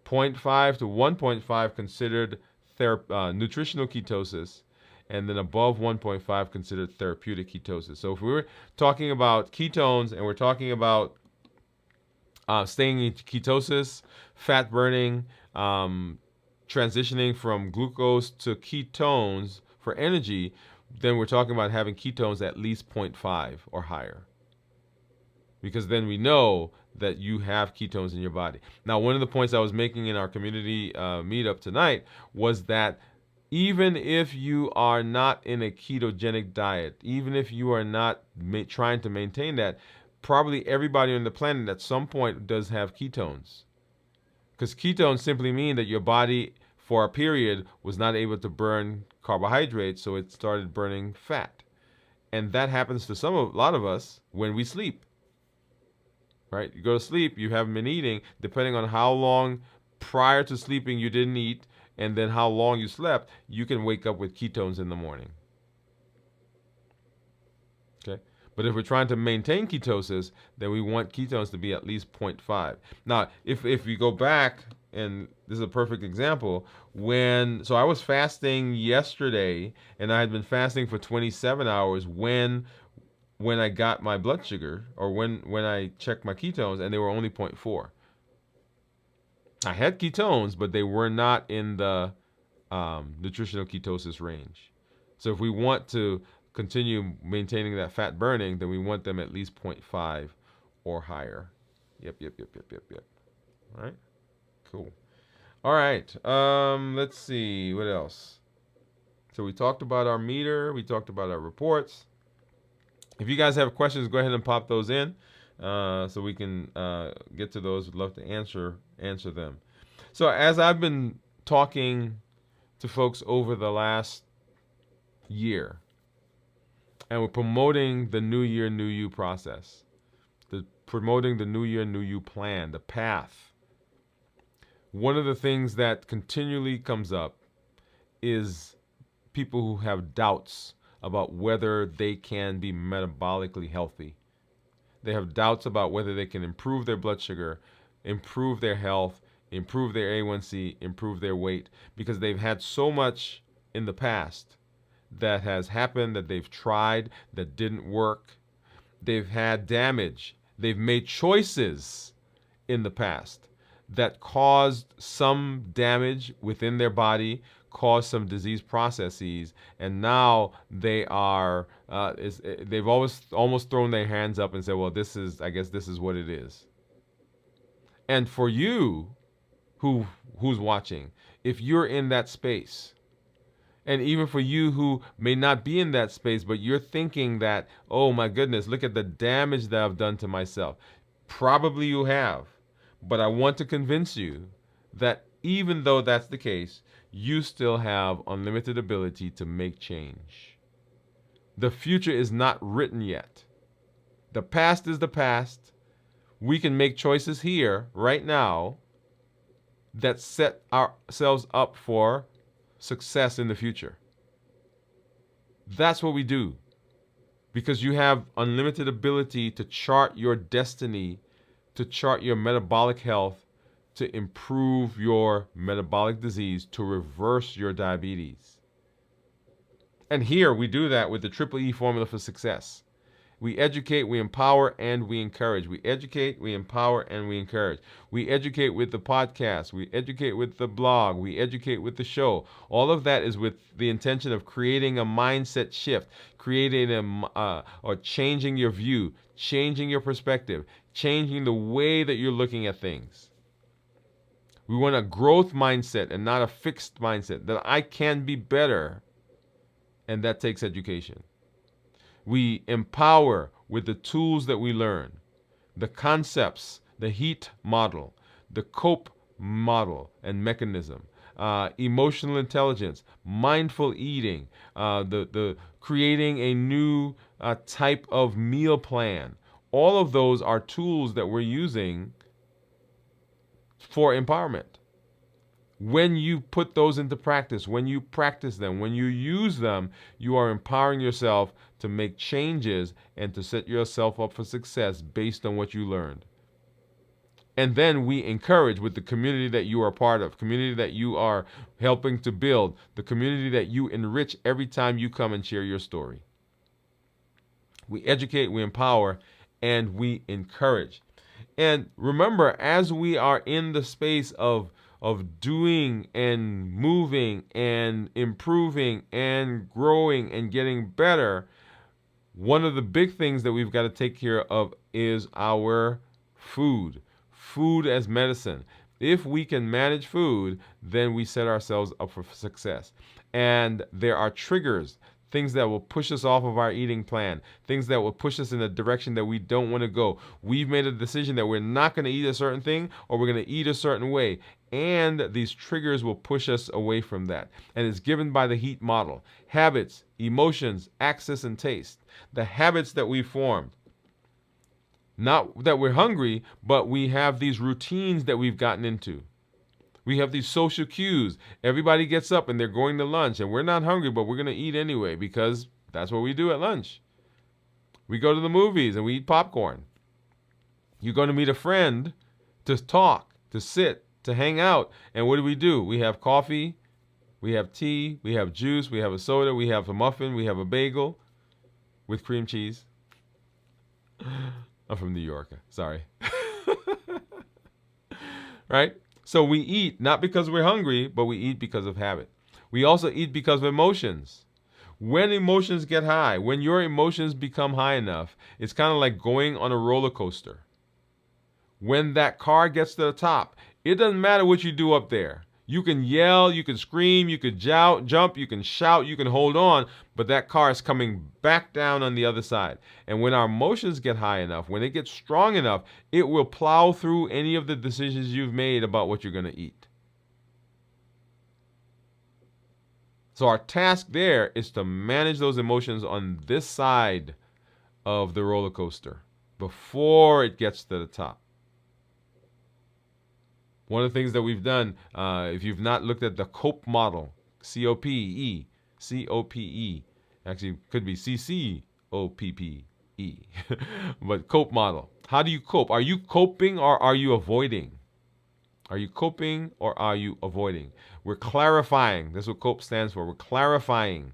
0.5 to 1.5 considered nutritional ketosis. And then above 1.5 considered therapeutic ketosis. So if we were talking about ketones and we're talking about staying in ketosis, fat burning, transitioning from glucose to ketones for energy, then we're talking about having ketones at least 0.5 or higher. Because then we know that you have ketones in your body. Now, one of the points I was making in our community meetup tonight was that even if you are not in a ketogenic diet, even if you are not trying to maintain that, probably everybody on the planet at some point does have ketones. Because ketones simply mean that your body, for a period, was not able to burn carbohydrates, so it started burning fat. And that happens to a lot of us when we sleep. Right? You go to sleep, you haven't been eating, depending on how long prior to sleeping you didn't eat, and then how long you slept, you can wake up with ketones in the morning. Okay? But if we're trying to maintain ketosis, then we want ketones to be at least 0.5. Now, if we go back, and this is a perfect example, so I was fasting yesterday, and I had been fasting for 27 hours when I got my blood sugar, or when I checked my ketones, and they were only 0.4. I had ketones, but they were not in the nutritional ketosis range. So if we want to continue maintaining that fat burning, then we want them at least 0.5 or higher. Yep. All right, cool. All right, let's see, what else? So we talked about our meter, we talked about our reports. If you guys have questions, go ahead and pop those in so we can get to those. We'd love to answer them. So as I've been talking to folks over the last year, and we're promoting the New Year, New You process, promoting the New Year, New You plan, the path, one of the things that continually comes up is people who have doubts about whether they can be metabolically healthy. They have doubts about whether they can improve their blood sugar, improve their health, improve their A1C, improve their weight, because they've had so much in the past that has happened, that they've tried, that didn't work. They've had damage. They've made choices in the past that caused some damage within their body, caused some disease processes, and now they've almost thrown their hands up and said, well, I guess this is what it is. And for you who's watching, if you're in that space, and even for you who may not be in that space, but you're thinking that, oh my goodness, look at the damage that I've done to myself. Probably you have. But I want to convince you that even though that's the case, you still have unlimited ability to make change. The future is not written yet. The past is the past. We can make choices here, right now, that set ourselves up for success in the future. That's what we do. Because you have unlimited ability to chart your destiny, to chart your metabolic health, to improve your metabolic disease, to reverse your diabetes. And here we do that with the Triple E formula for success. We educate, we empower, and we encourage. We educate, we empower, and we encourage. We educate with the podcast. We educate with the blog. We educate with the show. All of that is with the intention of creating a mindset shift, creating or changing your view, changing your perspective, changing the way that you're looking at things. We want a growth mindset and not a fixed mindset, that I can be better, and that takes education. We empower with the tools that we learn, the concepts, the HEAT model, the COPE model and mechanism, emotional intelligence, mindful eating, the creating a new type of meal plan. All of those are tools that we're using for empowerment. When you put those into practice, when you practice them, when you use them, you are empowering yourself to make changes and to set yourself up for success based on what you learned. And then we encourage with the community that you are part of, community that you are helping to build, the community that you enrich every time you come and share your story. We educate, we empower, and we encourage. And remember, as we are in the space of doing and moving and improving and growing and getting better, one of the big things that we've got to take care of is our food. Food as medicine. If we can manage food, then we set ourselves up for success. And there are triggers, things that will push us off of our eating plan, things that will push us in a direction that we don't want to go. We've made a decision that we're not going to eat a certain thing, or we're going to eat a certain way. And these triggers will push us away from that. And it's given by the HEAT model. Habits, emotions, access, and taste. The habits that we formed. Not that we're hungry, but we have these routines that we've gotten into. We have these social cues. Everybody gets up and they're going to lunch, and we're not hungry, but we're going to eat anyway because that's what we do at lunch. We go to the movies and we eat popcorn. You go to meet a friend to talk, to sit, to hang out, and what do? We have coffee, we have tea, we have juice, we have a soda, we have a muffin, we have a bagel with cream cheese. I'm from New York, sorry. Right? So we eat not because we're hungry, but we eat because of habit. We also eat because of emotions. When emotions get high, when your emotions become high enough, it's kind of like going on a roller coaster. When that car gets to the top, it doesn't matter what you do up there. You can yell, you can scream, you can jump, you can shout, you can hold on, but that car is coming back down on the other side. And when our emotions get high enough, when it gets strong enough, it will plow through any of the decisions you've made about what you're going to eat. So our task there is to manage those emotions on this side of the roller coaster before it gets to the top. One of the things that we've done, if you've not looked at the COPE model, C-O-P-E, C-O-P-E, actually could be C-C-O-P-P-E, but COPE model. How do you cope? Are you coping or are you avoiding? Are you coping or are you avoiding? We're clarifying. That's what COPE stands for. We're clarifying.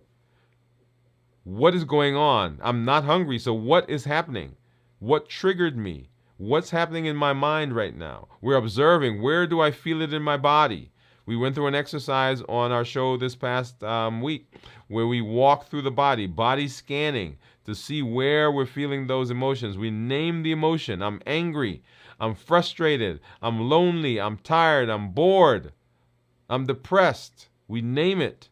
What is going on? I'm not hungry, so what is happening? What triggered me? What's happening in my mind right now? We're observing. Where do I feel it in my body? We went through an exercise on our show this past week where we walked through the body scanning to see where we're feeling those emotions. We name the emotion. I'm angry. I'm frustrated. I'm lonely. I'm tired. I'm bored. I'm depressed. We name it.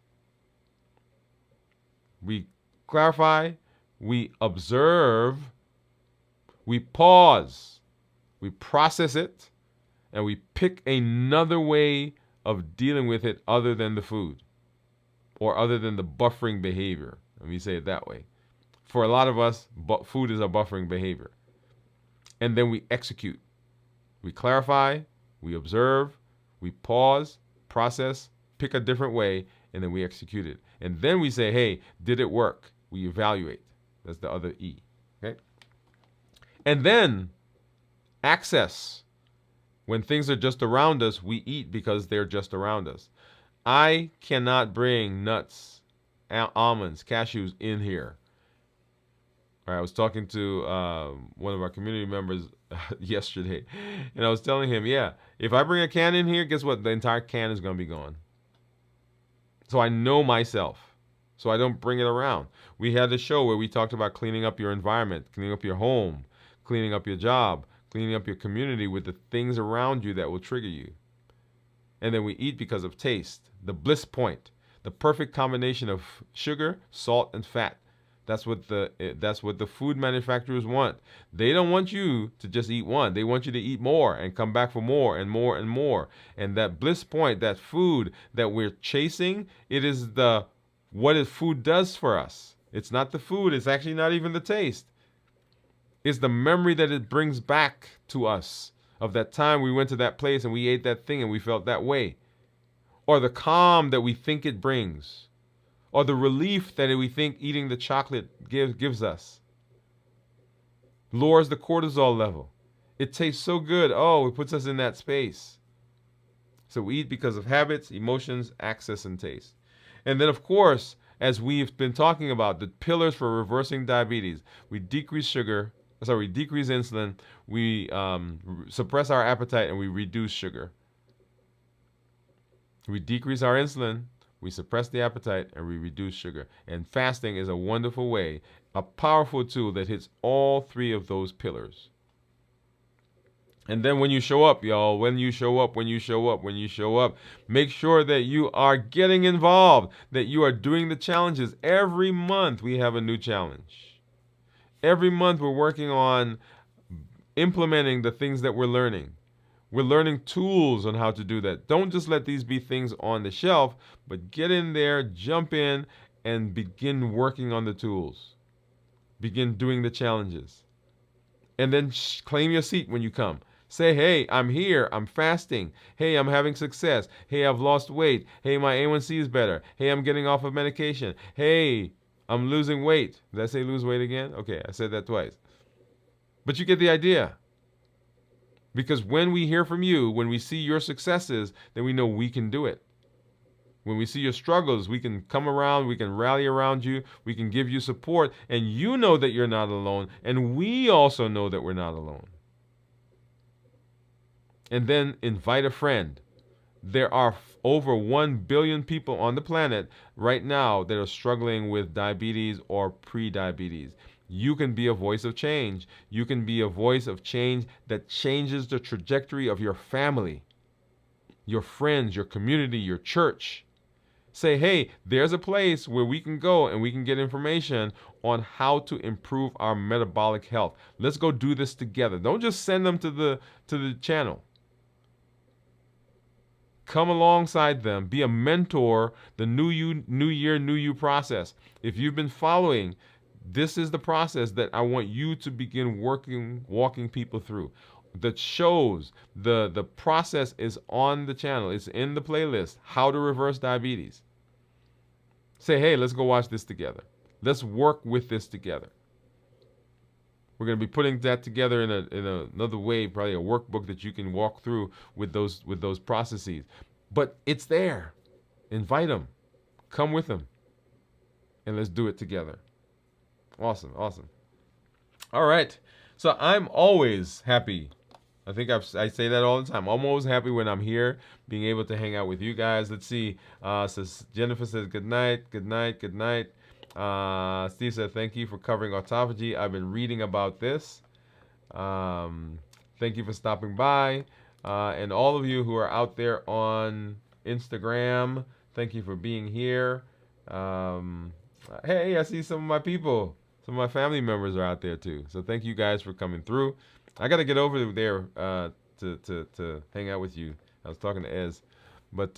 We clarify. We observe. We pause, we process it, and we pick another way of dealing with it other than the food or other than the buffering behavior. Let me say it that way. For a lot of us, food is a buffering behavior. And then we execute. We clarify, we observe, we pause, process, pick a different way, and then we execute it. And then we say, hey, did it work? We evaluate. That's the other E. Okay? And then access. When things are just around us, we eat because they're just around us. I cannot bring nuts, almonds, cashews in here. All right, I was talking to one of our community members yesterday, and I was telling him, yeah, if I bring a can in here, guess what? The entire can is going to be gone. So I know myself. So I don't bring it around. We had a show where we talked about cleaning up your environment, cleaning up your home, cleaning up your job, cleaning up your community with the things around you that will trigger you. And then we eat because of taste, the bliss point, the perfect combination of sugar, salt, and fat. That's what the food manufacturers want. They don't want you to just eat one. They want you to eat more and come back for more and more and more. And that bliss point, that food that we're chasing, it is what food does for us. It's not the food. It's actually not even the taste. It's the memory that it brings back to us of that time we went to that place and we ate that thing and we felt that way. Or the calm that we think it brings. Or the relief that we think eating the chocolate gives us. Lowers the cortisol level. It tastes so good. Oh, it puts us in that space. So we eat because of habits, emotions, access, and taste. And then, of course, as we've been talking about, the pillars for reversing diabetes. We decrease insulin, we suppress our appetite, and we reduce sugar. We decrease our insulin, we suppress the appetite, and we reduce sugar. And fasting is a wonderful way, a powerful tool that hits all three of those pillars. And then when you show up, y'all, when you show up, make sure that you are getting involved, that you are doing the challenges. Every month we have a new challenge. Every month we're working on implementing the things that we're learning. We're learning tools on how to do that. Don't just let these be things on the shelf, but get in there, jump in, and begin working on the tools. Begin doing the challenges. And then claim your seat when you come. Say, hey, I'm here. I'm fasting. Hey, I'm having success. Hey, I've lost weight. Hey, my A1C is better. Hey, I'm getting off of medication. Hey, I'm losing weight. Did I say lose weight again? Okay, I said that twice. But you get the idea. Because when we hear from you, when we see your successes, then we know we can do it. When we see your struggles, we can come around, we can rally around you, we can give you support, and you know that you're not alone, and we also know that we're not alone. And then invite a friend. There are over 1 billion people on the planet right now that are struggling with diabetes or pre-diabetes. You can be a voice of change. You can be a voice of change that changes the trajectory of your family, your friends, your community, your church. Say, hey, there's a place where we can go and we can get information on how to improve our metabolic health. Let's go do this together. Don't just send them to the channel. Come alongside them. Be a mentor. The new year, new you process. If you've been following, this is the process that I want you to begin walking people through. The shows, the process is on the channel. It's in the playlist, How to Reverse Diabetes. Say, hey, let's go watch this together. Let's work with this together. We're going to be putting that together in another way, probably a workbook that you can walk through with those processes. But it's there. Invite them. Come with them. And let's do it together. Awesome. All right. So I'm always happy. I think I say that all the time. I'm always happy when I'm here, being able to hang out with you guys. Let's see. So Jennifer says, good night. Steve said, thank you for covering autophagy. I've been reading about this. Thank you for stopping by. And all of you who are out there on Instagram, thank you for being here. Hey, I see some of my people. Some of my family members are out there too. So thank you guys for coming through. I got to get over there to hang out with you. I was talking to Ez. But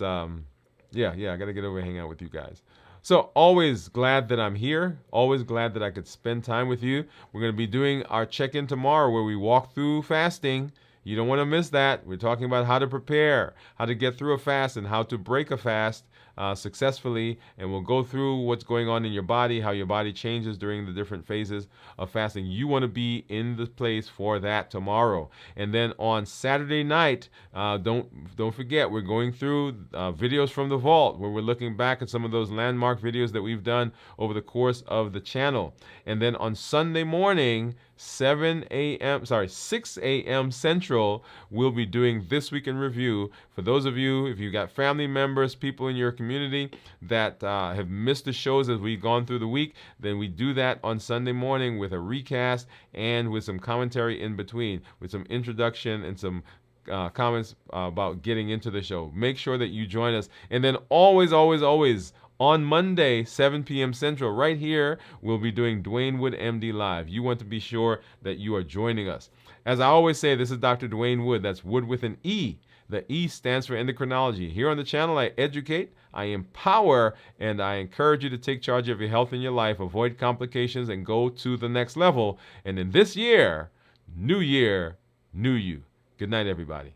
yeah, I got to get over and hang out with you guys. So always glad that I'm here. Always glad that I could spend time with you. We're going to be doing our check-in tomorrow where we walk through fasting. You don't want to miss that. We're talking about how to prepare, how to get through a fast, and how to break a fast successfully. And we'll go through what's going on in your body, how your body changes during the different phases of fasting. You want to be in the place for that tomorrow. And then on Saturday night, don't forget, we're going through videos from the vault where we're looking back at some of those landmark videos that we've done over the course of the channel. And then on Sunday morning, 6 a.m. Central, we'll be doing This Week in Review. For those of you, if you've got family members, people in your community that have missed the shows as we've gone through the week, then we do that on Sunday morning with a recast and with some commentary in between, with some introduction and some comments about getting into the show. Make sure that you join us. And then always, on Monday, 7 p.m. Central, right here, we'll be doing Dwain Woode MD Live. You want to be sure that you are joining us. As I always say, this is Dr. Dwain Woode. That's Wood with an E. The E stands for endocrinology. Here on the channel, I educate, I empower, and I encourage you to take charge of your health and your life, avoid complications, and go to the next level. And in this year, new you. Good night, everybody.